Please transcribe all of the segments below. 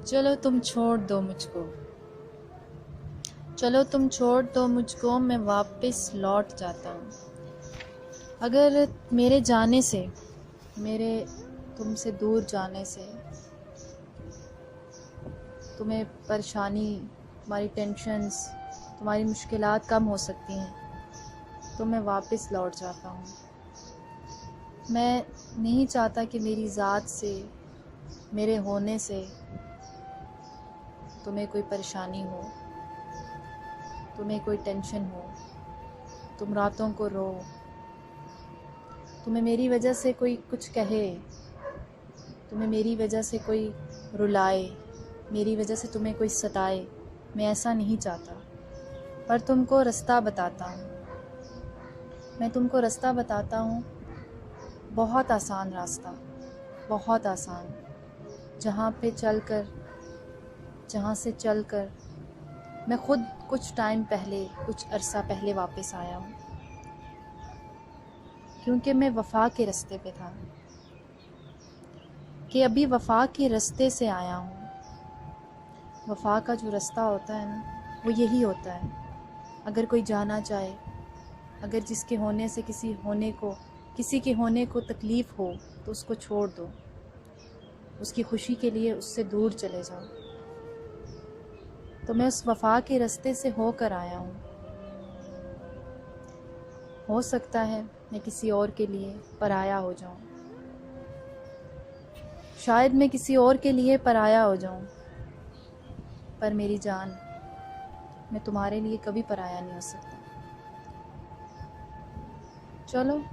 चलो तुम छोड़ दो मुझको, चलो तुम छोड़ दो मुझको, मैं वापस लौट जाता हूँ। अगर मेरे जाने से, मेरे तुमसे दूर जाने से तुम्हें परेशानी, तुम्हारी टेंशन्स, तुम्हारी मुश्किलात कम हो सकती हैं, तो मैं वापस लौट जाता हूँ। मैं नहीं चाहता कि मेरी ज़ात से, मेरे होने से तुम्हें कोई परेशानी हो, तुम्हें कोई टेंशन हो, तुम रातों को रो, तुम्हें मेरी वजह से कोई कुछ कहे, तुम्हें मेरी वजह से कोई रुलाए, मेरी वजह से तुम्हें कोई सताए। मैं ऐसा नहीं चाहता, पर तुमको रास्ता बताता हूँ। मैं तुमको रास्ता बताता हूँ, बहुत आसान रास्ता, बहुत आसान, जहाँ से चलकर मैं खुद कुछ टाइम पहले, कुछ अरसा पहले वापस आया हूँ, क्योंकि मैं वफ़ा के रास्ते पे था, कि अभी वफ़ा के रास्ते से आया हूँ। वफ़ा का जो रास्ता होता है ना, वो यही होता है। अगर कोई जाना चाहे, अगर जिसके होने से किसी के होने को तकलीफ़ हो, तो उसको छोड़ दो, उसकी खुशी के लिए उससे दूर चले जाओ। तो मैं उस वफ़ा के रास्ते से होकर आया हूँ। हो सकता है मैं किसी और के लिए पराया हो जाऊँ, शायद मैं किसी और के लिए पराया हो जाऊँ, पर मेरी जान, मैं तुम्हारे लिए कभी पराया नहीं हो सकता। चलो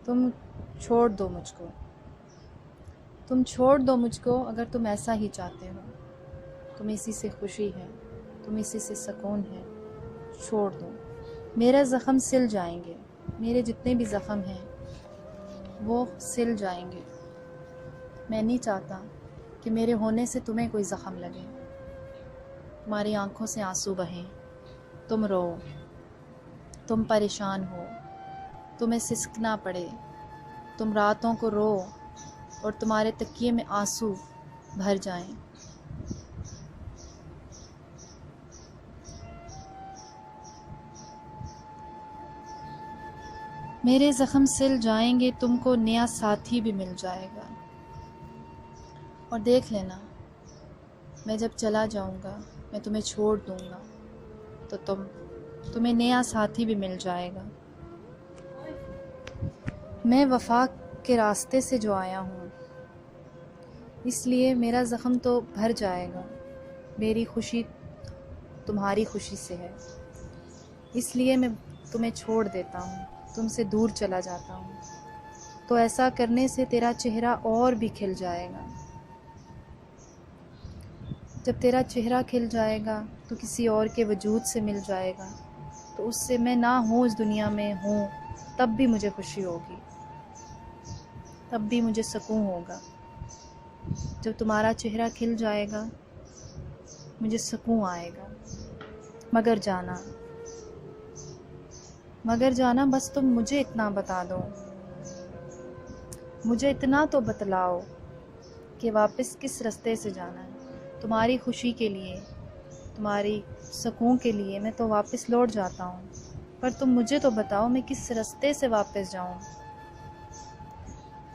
तुम छोड़ दो मुझको, तुम छोड़ दो मुझको। अगर तुम ऐसा ही चाहते हो, तुम्हें इसी से खुशी है, तुम्हें इसी से सुकून है, छोड़ दो। मेरे ज़ख़म सिल जाएंगे, मेरे जितने भी ज़ख़म हैं वो सिल जाएंगे। मैं नहीं चाहता कि मेरे होने से तुम्हें कोई ज़ख़म लगे, तुम्हारी आंखों से आंसू बहें, तुम रो, तुम परेशान हो, तुम्हें सिसकना पड़े, तुम रातों को रो और तुम्हारे तकिए में आंसू भर जाएं। मेरे ज़ख़म सिल जाएंगे, तुमको नया साथी भी मिल जाएगा। और देख लेना, मैं जब चला जाऊंगा, मैं तुम्हें छोड़ दूंगा, तो तुम्हें नया साथी भी मिल जाएगा। मैं वफ़ा के रास्ते से जो आया हूँ, इसलिए मेरा ज़ख़म तो भर जाएगा। मेरी खुशी तुम्हारी खुशी से है, इसलिए मैं तुम्हें छोड़ देता हूँ, तुमसे दूर चला जाता हूँ। तो ऐसा करने से तेरा चेहरा और भी खिल जाएगा। जब तेरा चेहरा खिल जाएगा तो किसी और के वजूद से मिल जाएगा, तो उससे मैं ना हूँ इस दुनिया में, हूँ, तब भी मुझे खुशी होगी, तब भी मुझे सुकून होगा। जब तुम्हारा चेहरा खिल जाएगा मुझे सुकून आएगा। मगर जाना बस तुम मुझे इतना बता दो, मुझे इतना तो बतलाओ कि वापस किस रास्ते से जाना है। तुम्हारी खुशी के लिए, तुम्हारी सुकून के लिए मैं तो वापस लौट जाता हूँ, पर तुम मुझे तो बताओ मैं किस रास्ते से वापस जाऊँ।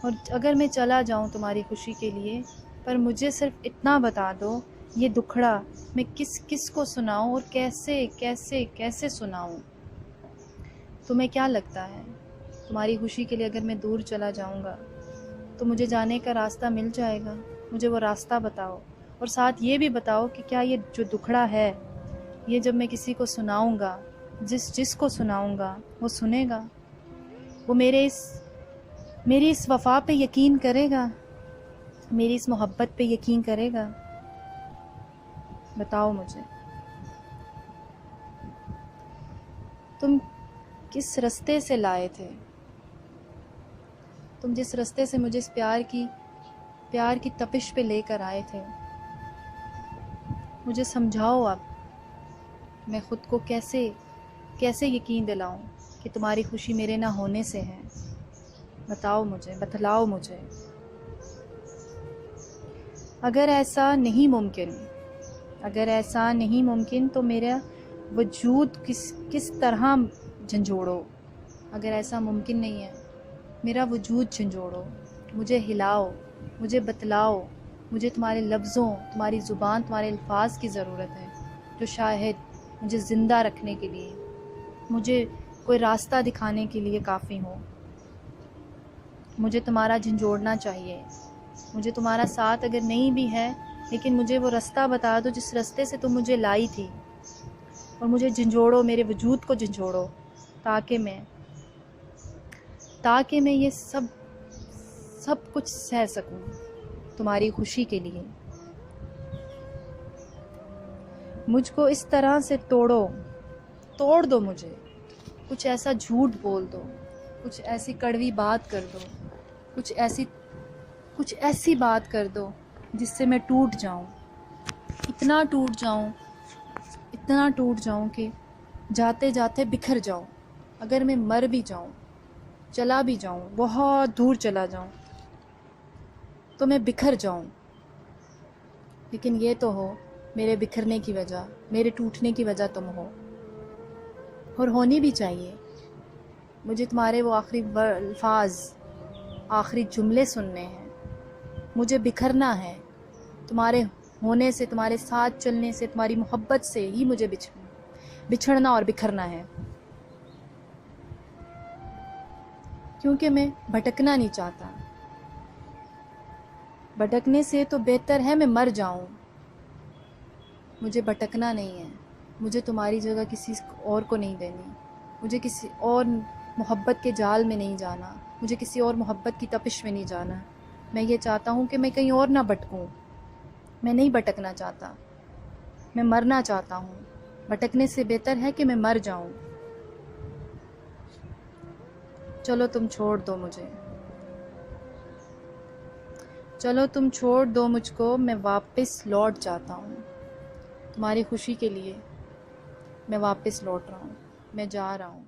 और अगर मैं चला जाऊँ तुम्हारी खुशी के लिए, पर मुझे सिर्फ इतना बता दो, ये दुखड़ा मैं किस किस को सुनाऊँ और कैसे कैसे कैसे सुनाऊँ। तुम्हें क्या लगता है, तुम्हारी खुशी के लिए अगर मैं दूर चला जाऊँगा तो मुझे जाने का रास्ता मिल जाएगा? मुझे वो रास्ता बताओ, और साथ ये भी बताओ कि क्या ये जो दुखड़ा है, ये जब मैं किसी को सुनाऊँगा, जिसको सुनाऊँगा वो सुनेगा, वो मेरी इस वफ़ा पे यकीन करेगा, मेरी इस मोहब्बत पे यकीन करेगा? बताओ मुझे, तुम किस रास्ते से लाए थे? तुम जिस रास्ते से मुझे इस प्यार की तपिश पे लेकर आए थे, मुझे समझाओ अब, मैं ख़ुद को कैसे यकीन दिलाऊं कि तुम्हारी खुशी मेरे ना होने से है? बताओ मुझे, बतलाओ मुझे। अगर ऐसा नहीं मुमकिन, अगर ऐसा नहीं मुमकिन तो मेरा वजूद किस तरह झंझोड़ो। अगर ऐसा मुमकिन नहीं है, मेरा वजूद झंझोड़ो, मुझे हिलाओ, मुझे बतलाओ। मुझे तुम्हारे लफ्ज़ों, तुम्हारी ज़ुबान, तुम्हारे अल्फाज की ज़रूरत है, जो शायद मुझे ज़िंदा रखने के लिए, मुझे कोई रास्ता दिखाने के लिए काफ़ी हो। मुझे तुम्हारा झंझोड़ना चाहिए। मुझे तुम्हारा साथ अगर नहीं भी है, लेकिन मुझे वो रास्ता बता दो जिस रास्ते से तुम मुझे लाई थी, और मुझे झंझोड़ो, मेरे वजूद को झंझोड़ो, ताकि मैं ये सब कुछ सह सकूं तुम्हारी खुशी के लिए। मुझको इस तरह से तोड़ दो मुझे। कुछ ऐसा झूठ बोल दो, कुछ ऐसी कड़वी बात कर दो, कुछ ऐसी बात कर दो जिससे मैं टूट जाऊं, इतना टूट जाऊं कि जाते जाते बिखर जाऊं। अगर मैं मर भी जाऊं, चला भी जाऊं, बहुत दूर चला जाऊं, तो मैं बिखर जाऊं, लेकिन ये तो हो मेरे बिखरने की वजह, मेरे टूटने की वजह तुम हो, और होनी भी चाहिए। मुझे तुम्हारे वो आखिरी अल्फाज, आखिरी जुमले सुनने हैं। मुझे बिखरना है, तुम्हारे होने से, तुम्हारे साथ चलने से, तुम्हारी मोहब्बत से ही मुझे बिछड़ना और बिखरना है, क्योंकि मैं भटकना नहीं चाहता। भटकने से तो बेहतर है मैं मर जाऊं। मुझे भटकना नहीं है, मुझे तुम्हारी जगह किसी और को नहीं देनी, मुझे किसी और मोहब्बत के जाल में नहीं जाना, मुझे किसी और मोहब्बत की तपिश में नहीं जाना। मैं ये चाहता हूँ कि मैं कहीं और ना भटकूँ। मैं नहीं भटकना चाहता, मैं मरना चाहता हूँ। भटकने से बेहतर है कि मैं मर जाऊँ। चलो तुम छोड़ दो मुझे, चलो तुम छोड़ दो मुझको, मैं वापस लौट जाता हूँ। तुम्हारी खुशी के लिए मैं वापस लौट रहा हूँ, मैं जा रहा हूँ।